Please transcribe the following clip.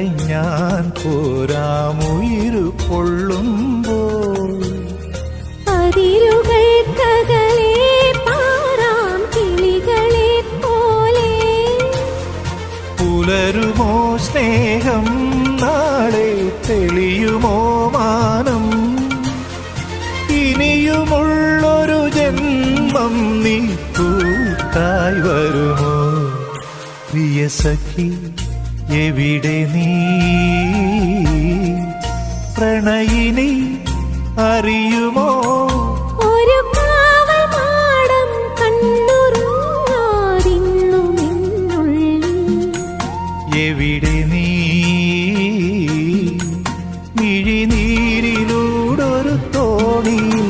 നിനക്കായി ഞാൻ പോരാമുയിരു കൊള്ളുമ്പോൾ അതിരുകൾക്കകലെ പാറാം കിളികളെ പോലെ പുലരുമോ സ്നേഹം നാളെ തെളിയുമോ മാനം ഇനിയുമുള്ളൊരു ജന്മം നീ കൂട്ടായി വരുമോ പ്രിയ സഖി എവിടെ നീ പ്രണയിനി അറിയുമോ